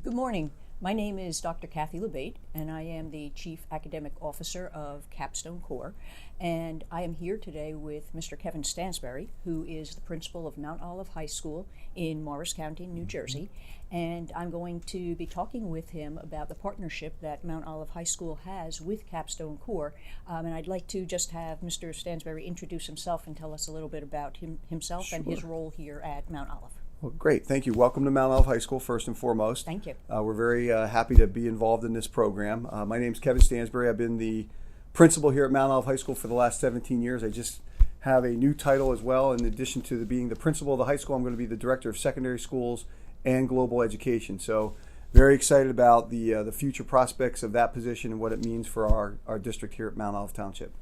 Good morning. My name is Dr. Kathy Lebate, and I am the Chief Academic Officer of CapstoneCore. And I am here today with Mr. Kevin Stansberry, who is the principal of Mount Olive High School in Morris County, New Jersey. And I'm going to be talking with him about the partnership that Mount Olive High School has with CapstoneCore. And I'd like to just have Mr. Stansberry introduce himself and tell us a little bit about himself Sure. and his role here at Mount Olive. Well, great. Thank you. Welcome to Mount Olive High School, first and foremost. Thank you. We're very happy to be involved in this program. My name is Kevin Stansberry. I've been the principal here at Mount Olive High School for the last 17 years. I just have a new title as well. In addition to being the principal of the high school, I'm going to be the director of secondary schools and global education. So very excited about the future prospects of that position and what it means for our district here at Mount Olive Township.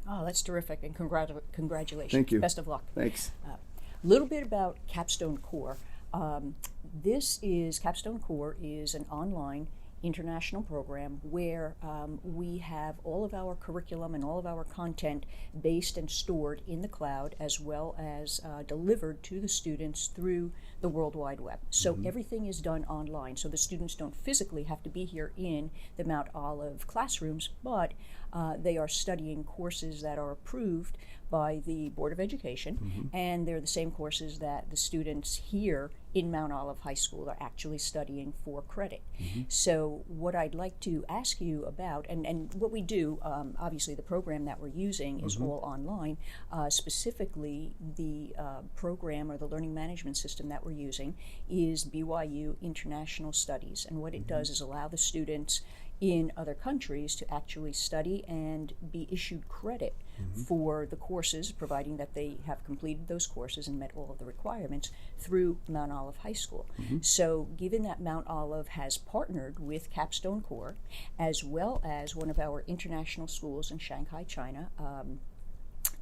Oh, that's terrific, and congratulations. Thank you. Best of luck. Thanks. A little bit about CapstoneCore. CapstoneCore is an online international program where we have all of our curriculum and all of our content based and stored in the cloud, as well as delivered to the students through the World Wide Web. So everything is done online, so the students don't physically have to be here in the Mount Olive classrooms, but they are studying courses that are approved by the Board of Education, and they're the same courses that the students here in Mount Olive High School are actually studying for credit. So what I'd like to ask you about, and what we do, obviously the program that we're using is all online, specifically the program or the learning management system that we're using is BYU International Studies, and what it does is allow the students in other countries to actually study and be issued credit for the courses, providing that they have completed those courses and met all of the requirements through Mount Olive High School. So given that Mount Olive has partnered with CapstoneCore, as well as one of our international schools in Shanghai, China,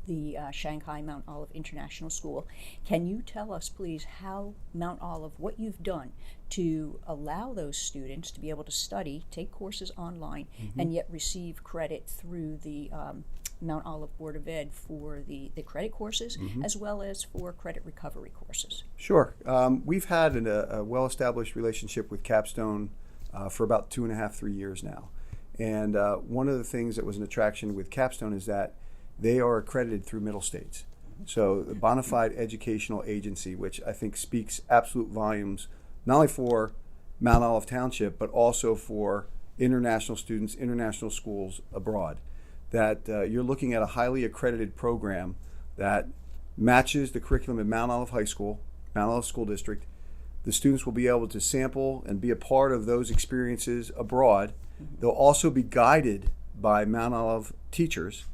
the Shanghai Mount Olive International School. Can you tell us, please, how Mount Olive, what you've done to allow those students to be able to study, take courses online, and yet receive credit through the Mount Olive Board of Ed for the credit courses, as well as for credit recovery courses? Sure. We've had a well-established relationship with Capstone for about 2.5-3 years now. And one of the things that was an attraction with Capstone is that they are accredited through Middle States. So the bona fide educational agency, which I think speaks absolute volumes, not only for Mount Olive Township, but also for international students, international schools abroad. That you're looking at a highly accredited program that matches the curriculum at Mount Olive High School, Mount Olive School District. The students will be able to sample and be a part of those experiences abroad. They'll also be guided by Mount Olive teachers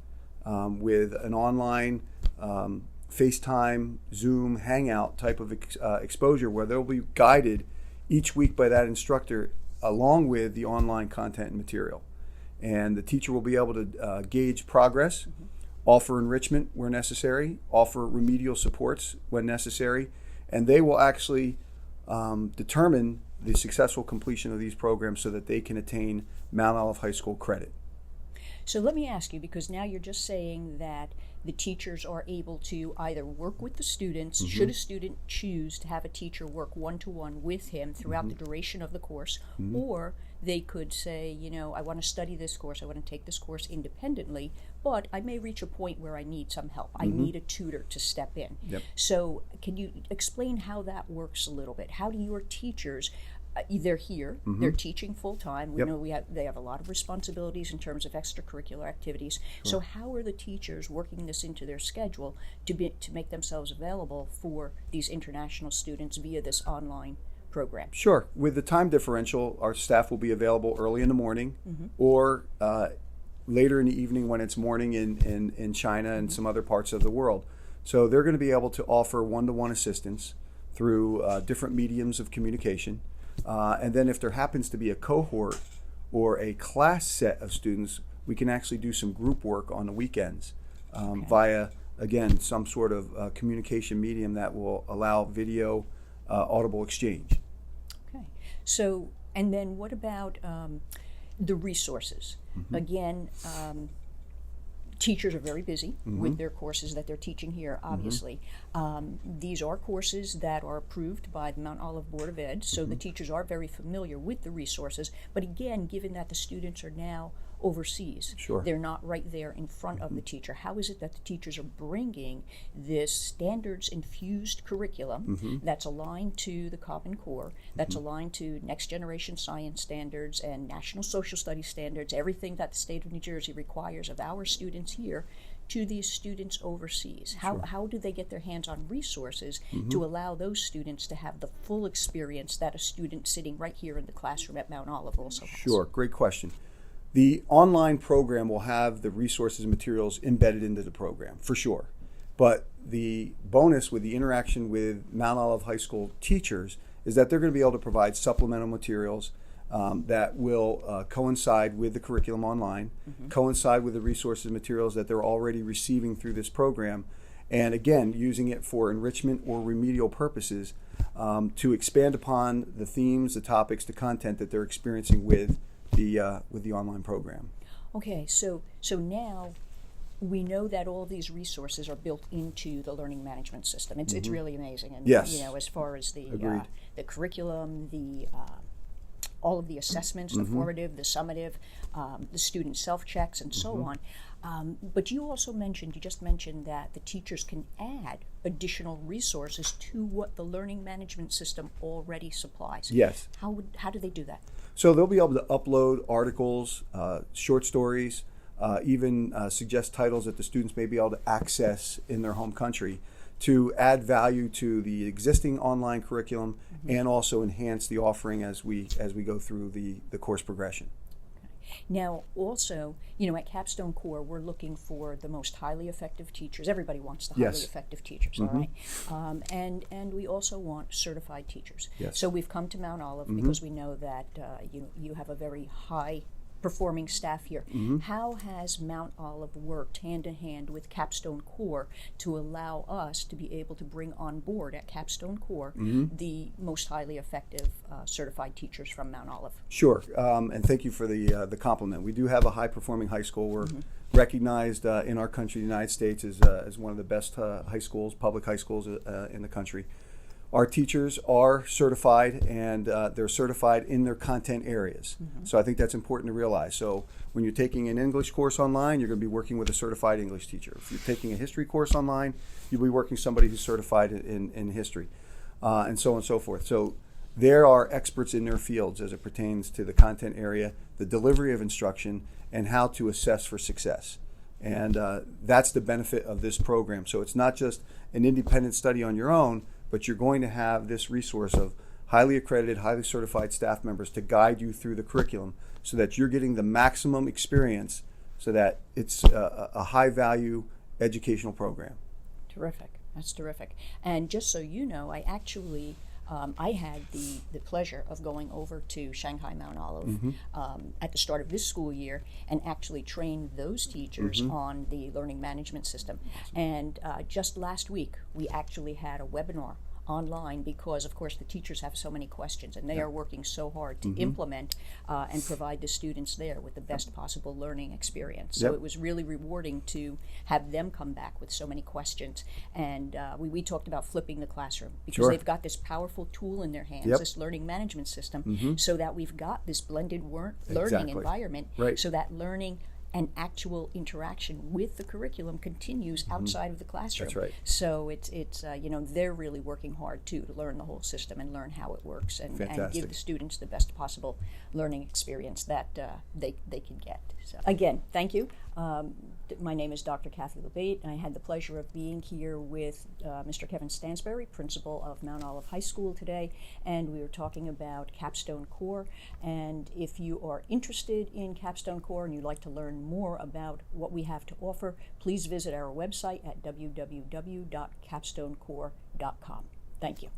with an online FaceTime, Zoom, Hangout type of exposure where they'll be guided each week by that instructor along with the online content and material. And the teacher will be able to gauge progress, offer enrichment where necessary, offer remedial supports when necessary, and they will actually determine the successful completion of these programs so that they can attain Mount Olive High School credit. So let me ask you, because now you're just saying that the teachers are able to either work with the students, should a student choose to have a teacher work one-to-one with him throughout the duration of the course, or they could say, you know, I want to study this course, I want to take this course independently, but I may reach a point where I need some help. I need a tutor to step in. So can you explain how that works a little bit? How do your teachers, they're here, they're teaching full-time, we know they have a lot of responsibilities in terms of extracurricular activities, so how are the teachers working this into their schedule to make themselves available for these international students via this online program? Sure. With the time differential, our staff will be available early in the morning or later in the evening when it's morning in China and some other parts of the world. So they're going to be able to offer one-to-one assistance through different mediums of communication. And then if there happens to be a cohort or a class set of students, we can actually do some group work on the weekends via, again, some sort of communication medium that will allow video audible exchange. Okay. So, and then what about the resources? Again, Teachers are very busy with their courses that they're teaching here, obviously. These are courses that are approved by the Mount Olive Board of Ed, so the teachers are very familiar with the resources. But again, given that the students are now overseas, Sure. they're not right there in front of the teacher. How is it that the teachers are bringing this standards-infused curriculum that's aligned to the Common Core, that's aligned to next generation science standards and national social studies standards, everything that the state of New Jersey requires of our students here, to these students overseas? How do they get their hands on resources to allow those students to have the full experience that a student sitting right here in the classroom at Mount Olive also has? Sure, great question. The online program will have the resources and materials embedded into the program, for sure. But the bonus with the interaction with Mount Olive High School teachers is that they're going to be able to provide supplemental materials that will coincide with the curriculum online, coincide with the resources and materials that they're already receiving through this program, and again, using it for enrichment or remedial purposes to expand upon the themes, the topics, the content that they're experiencing with the online program. Okay, so now we know that all these resources are built into the learning management system. It's really amazing, and Yes. as far as the Agreed. The curriculum, the all of the assessments, the formative, the summative, the student self-checks, and so on. But you just mentioned that the teachers can add additional resources to what the learning management system already supplies. Yes. How do they do that? So they'll be able to upload articles, short stories, even suggest titles that the students may be able to access in their home country to add value to the existing online curriculum and also enhance the offering as we go through the course progression. Now, also, at CapstoneCore, we're looking for the most highly effective teachers. Everybody wants the highly Yes. effective teachers, all right? And we also want certified teachers. Yes. So we've come to Mount Olive because we know that you have a very high performing staff here. How has Mount Olive worked hand in hand with CapstoneCore to allow us to be able to bring on board at CapstoneCore the most highly effective certified teachers from Mount Olive? Sure, and thank you for the compliment. We do have a high-performing high school. We're recognized in our country, the United States, as one of the best high schools, public high schools in the country. Our teachers are certified, and they're certified in their content areas. So I think that's important to realize. So when you're taking an English course online, you're going to be working with a certified English teacher. If you're taking a history course online, you'll be working with somebody who's certified in history, and so on and so forth. So there are experts in their fields as it pertains to the content area, the delivery of instruction, and how to assess for success. And that's the benefit of this program. So it's not just an independent study on your own, but you're going to have this resource of highly accredited, highly certified staff members to guide you through the curriculum so that you're getting the maximum experience so that it's a high-value educational program. Terrific. That's terrific. And just so you know, I actually I had the pleasure of going over to Shanghai Mount Olive at the start of this school year and actually trained those teachers on the learning management system. And just last week, we actually had a webinar online because, of course, the teachers have so many questions and they are working so hard to implement and provide the students there with the best possible learning experience. So it was really rewarding to have them come back with so many questions. And we talked about flipping the classroom because they've got this powerful tool in their hands, this learning management system, so that we've got this blended learning environment so that learning and actual interaction with the curriculum continues outside of the classroom. That's right. So it's they're really working hard too to learn the whole system and learn how it works and give the students the best possible learning experience that they can get. So again, thank you. My name is Dr. Kathy Labate, and I had the pleasure of being here with Mr. Kevin Stansberry, principal of Mount Olive High School today, and we were talking about CapstoneCore. And if you are interested in CapstoneCore and you'd like to learn more about what we have to offer, please visit our website at www.capstonecore.com. Thank you.